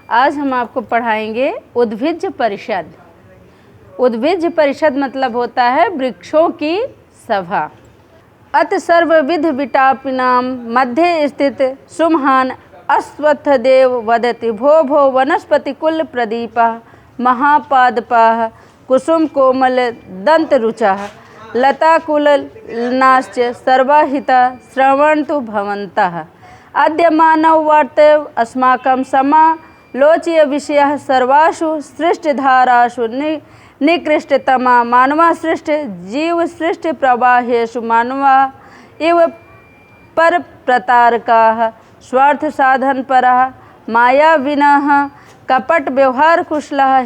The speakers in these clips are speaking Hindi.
आज हम आपको पढ़ाएंगे उद्भिज परिषद। उद्भिज परिषद मतलब होता है वृक्षों की सभा। अत सर्वविध विटापिनाम मध्य स्थित सुमहान अश्वत्थदेव वदति भो भो वनस्पति कुल प्रदीपः महापादपाः कुसुम कोमल दंत रुचाः लताकुलनाश्च सर्वाहिता श्रवन्तु भवन्तः। अद्य मानववार्त अस्माकं समालोच्य विषयः सर्वासु सृष्टिधारासु निकृष्टतमा मानवा सृष्टि जीव सृष्टि प्रवाहेषु मानवा इव पर प्रतारकाः स्वार्थ साधन परः मायाविनः कपट व्यवहार कुशलः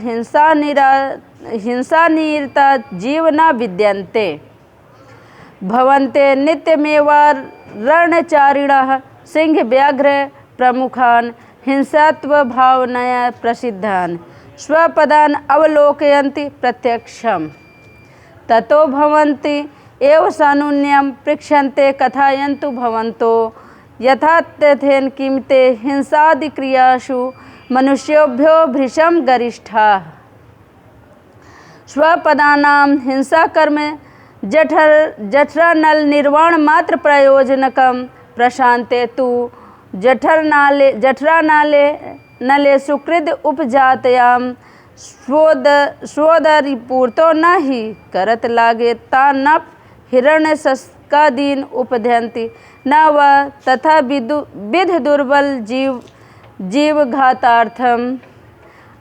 हिंसानिरता जीव न विद्यन्ते भवन्ते नित्यमेवारण्यचारिणः सिंह व्याघ्र प्रमुखान् हिंसात्वभावनया प्रसिद्धान् स्वपदान् अवलोकयन्ति प्रत्यक्षं ततो भवन्ति एव सानुन्यं पृक्षन्ते कथयन्तु भवन्तो यथा तथेन किमते हिंसादिक्रियासु मनुष्योभ्यो भृशं गरिष्ठाः स्वपदानां हिंसाकर्म जठरनल निर्वाण मात्र प्रयोजनकं प्रशान्ते तु जठरानाले नले सुकृद उपजातयां स्वोदरिपूर्तो न हि करत लागे ता न हिरण्यशस्कादीन उपध्यन्ति न व तथा विध दुर्बल जीवघातार्थम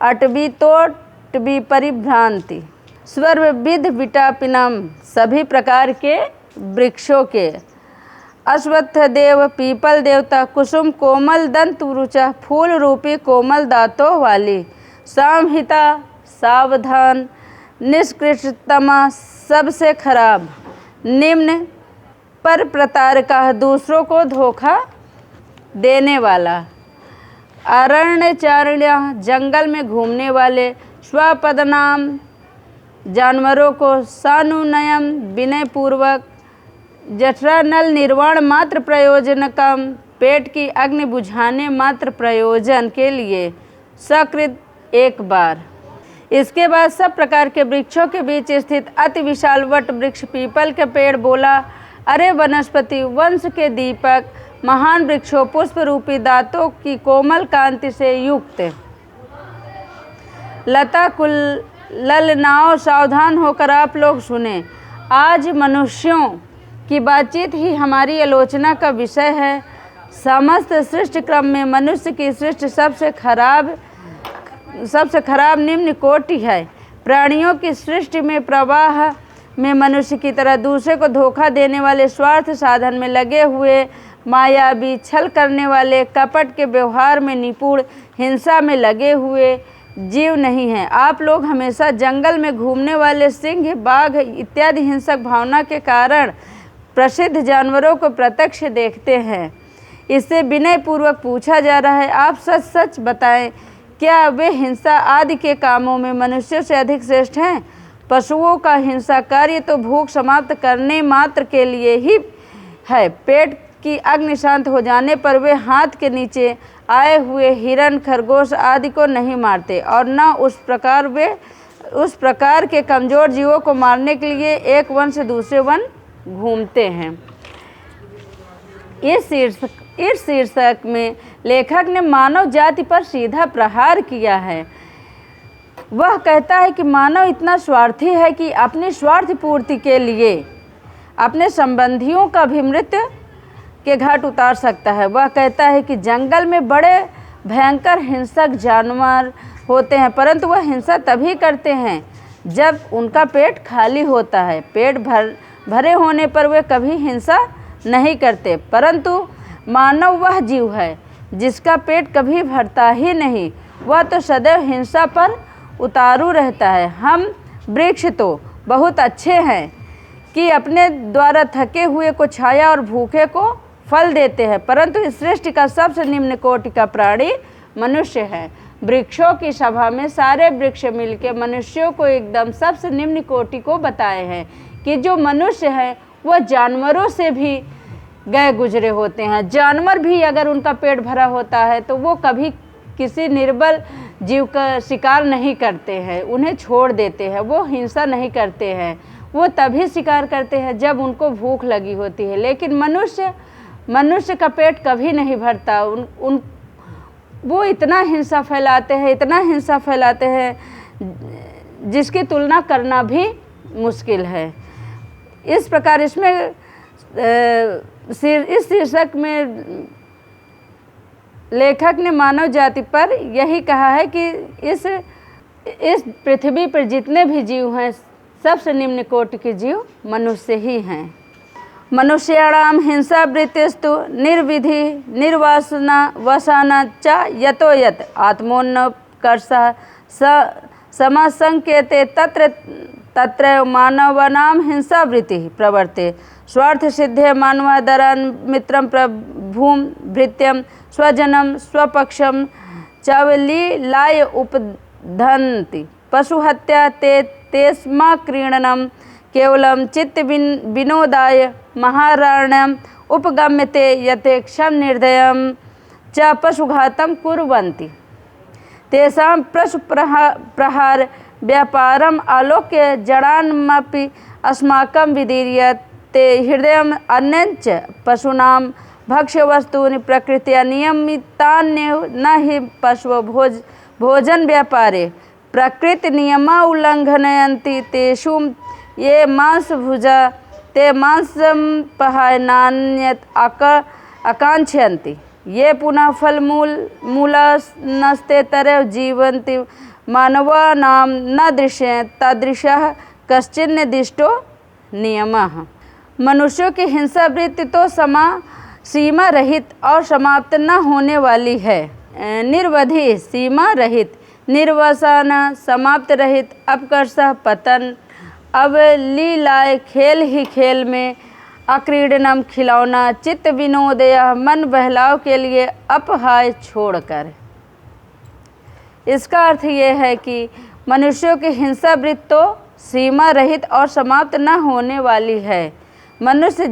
अटवी परिभ्रांति सर्वविध विटापिनम सभी प्रकार के वृक्षों के अश्वत्थ देव पीपल देवता कुसुम कोमल दंत रुचा फूल रूपी कोमल दांतों वाली संहिता सावधान निष्कृष्टतमा सबसे खराब निम्न पर प्रतारका दूसरों को धोखा देने वाला अरण्यचारिण्य जंगल में घूमने वाले स्वपदनाम जानवरों को सानुनयम विनय पूर्वक जठरानल निर्वाण मात्र प्रयोजनकम पेट की अग्नि बुझाने मात्र प्रयोजन के लिए सकृत एक बार। इसके बाद सब प्रकार के वृक्षों के बीच स्थित अति विशाल वट वृक्ष पीपल के पेड़ बोला, अरे वनस्पति वंश के दीपक महान वृक्षों पुष्प रूपी दांतों की कोमल कांति से युक्त लता कुल ललनाओं सावधान होकर आप लोग सुने। आज मनुष्यों की बातचीत ही हमारी आलोचना का विषय है। समस्त सृष्टि क्रम में मनुष्य की सृष्टि सबसे खराब निम्न कोटि है। प्राणियों की सृष्टि में प्रवाह में मनुष्य की तरह दूसरे को धोखा देने वाले स्वार्थ साधन में लगे हुए मायावी छल करने वाले कपट के व्यवहार में निपुण हिंसा में लगे हुए जीव नहीं हैं। आप लोग हमेशा जंगल में घूमने वाले सिंह बाघ इत्यादि हिंसक भावना के कारण प्रसिद्ध जानवरों को प्रत्यक्ष देखते हैं। इससे विनय पूर्वक पूछा जा रहा है, आप सच सच बताएं, क्या वे हिंसा आदि के कामों में मनुष्यों से अधिक श्रेष्ठ हैं? पशुओं का हिंसा कार्य तो भूख समाप्त करने मात्र के लिए ही है। पेट की अग्नि शांत हो जाने पर वे हाथ के नीचे आए हुए हिरण खरगोश आदि को नहीं मारते और न उस प्रकार के कमजोर जीवों को मारने के लिए एक वन से दूसरे वन घूमते हैं। इस शीर्षक में लेखक ने मानव जाति पर सीधा प्रहार किया है। वह कहता है कि मानव इतना स्वार्थी है कि अपनी स्वार्थ पूर्ति के लिए अपने संबंधियों का भी मृत्यु के घाट उतार सकता है। वह कहता है कि जंगल में बड़े भयंकर हिंसक जानवर होते हैं, परंतु वह हिंसा तभी करते हैं जब उनका पेट खाली होता है। पेट भरे होने पर वे कभी हिंसा नहीं करते, परंतु मानव वह जीव है जिसका पेट कभी भरता ही नहीं। वह तो सदैव हिंसा पर उतारू रहता है। हम वृक्ष तो बहुत अच्छे हैं कि अपने द्वारा थके हुए को छाया और भूखे को फल देते हैं, परंतु इस सृष्टि का सबसे निम्न कोटि का प्राणी मनुष्य है। वृक्षों की सभा में सारे वृक्ष मिलकर मनुष्यों को एकदम सबसे निम्न कोटि को बताए हैं कि जो मनुष्य है वह जानवरों से भी गए गुजरे होते हैं। जानवर भी अगर उनका पेट भरा होता है तो वो कभी किसी निर्बल जीव का शिकार नहीं करते हैं, उन्हें छोड़ देते हैं, वो हिंसा नहीं करते हैं। वो तभी शिकार करते हैं जब उनको भूख लगी होती है। लेकिन मनुष्य का पेट कभी नहीं भरता। वो इतना हिंसा फैलाते हैं, इतना हिंसा फैलाते हैं जिसकी तुलना करना भी मुश्किल है। इस प्रकार इसमें इस शीर्षक में लेखक ने मानव जाति पर यही कहा है कि इस पृथ्वी पर जितने भी जीव हैं, सबसे निम्न कोटि के जीव मनुष्य ही हैं। मनुष्याणां हिंसावृत्तिस्तु निर्विधि निर्वासना वसाना च यतो यत् आत्मोन्नकर्षः समासंकेते तत्र मानवानां हिंसावृत्तिः प्रवर्ते। स्वार्थ सिद्धे मानवादरान् मित्रं प्रभुं भृत्यं स्वजनं स्वपक्षं चावलीलाय उपधन्ति। पशुहत्या तेस्मा क्रीडनं केवलं चित्त विनोदाय महाराण्यम् उपगम्यते यथेक्षं निर्दयं च पशुघातं कुर्वन्ति। तेषां पशुप्रहार व्यापारम् आलोक्य जडान्मपि अस्माकं विदीर्य ते हृदयम् अन्यञ्च पशूनां भक्ष्यवस्तूनि प्रकृत्या नियमितान्येव न हि पशवो भोजन व्यापारे प्रकृति नियमा उल्लंघनयन्ति। तेषु ये मांसभुजा ते मांसं पहायनान्यत् आकांक्षन्ति। ये पुनः फलमूलनस्तेतरेव जीवन्ति। मानवानां न दृश्यते तादृशः कश्चिन् निर्दिष्टो नियमः। मनुष्यों की हिंसा वृत्ति तो सीमा रहित और समाप्त न होने वाली है। निर्वधि सीमा रहित, निर्वसन समाप्त रहित, अपकर्षः पतन, अब लीलाए खेल ही खेल में, अक्रीडनम खिलौना, चित्त विनोदय मन बहलाव के लिए, अपहाय छोड़कर। इसका अर्थ ये है कि मनुष्यों की हिंसा वृत्ति तो सीमा रहित और समाप्त न होने वाली है। मनुष्य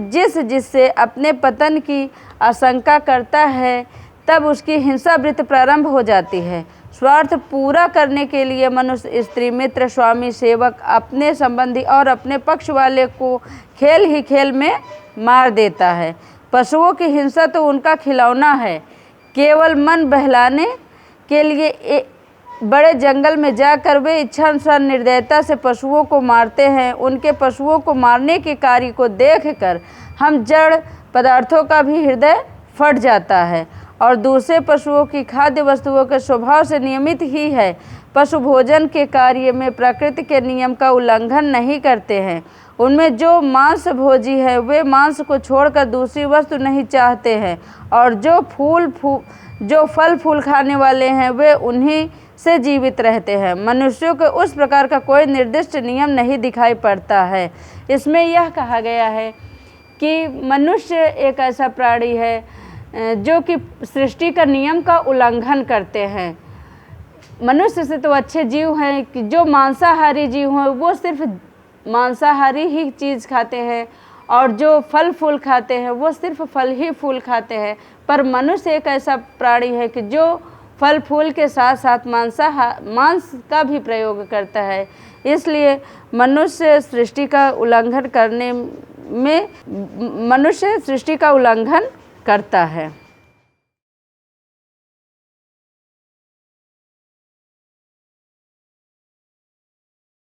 जिससे अपने पतन की आशंका करता है, तब उसकी हिंसा वृत्ति प्रारंभ हो जाती है। स्वार्थ पूरा करने के लिए मनुष्य स्त्री मित्र स्वामी सेवक अपने संबंधी और अपने पक्ष वाले को खेल ही खेल में मार देता है। पशुओं की हिंसा तो उनका खिलौना है। केवल मन बहलाने के लिए बड़े जंगल में जाकर वे इच्छानुसार निर्दयता से पशुओं को मारते हैं। उनके पशुओं को मारने के कार्य को देखकर हम जड़ पदार्थों का भी हृदय फट जाता है। और दूसरे पशुओं की खाद्य वस्तुओं के स्वभाव से नियमित ही है। पशु भोजन के कार्य में प्रकृति के नियम का उल्लंघन नहीं करते हैं। उनमें जो मांस भोजी है वे मांस को छोड़कर दूसरी वस्तु नहीं चाहते हैं। और जो फल फूल खाने वाले हैं वे उन्हीं से जीवित रहते हैं। मनुष्यों के उस प्रकार का कोई निर्दिष्ट नियम नहीं दिखाई पड़ता है। इसमें यह कहा गया है कि मनुष्य एक ऐसा प्राणी है जो कि सृष्टि का नियम का उल्लंघन करते हैं। मनुष्य से तो अच्छे जीव हैं कि जो मांसाहारी जीव हैं वो सिर्फ मांसाहारी ही चीज़ खाते हैं, और जो फल फूल खाते हैं वो सिर्फ फल ही फूल खाते हैं। पर मनुष्य एक ऐसा प्राणी है कि जो फल फूल के साथ साथ मांस का भी प्रयोग करता है। इसलिए मनुष्य सृष्टि का उल्लंघन करता है।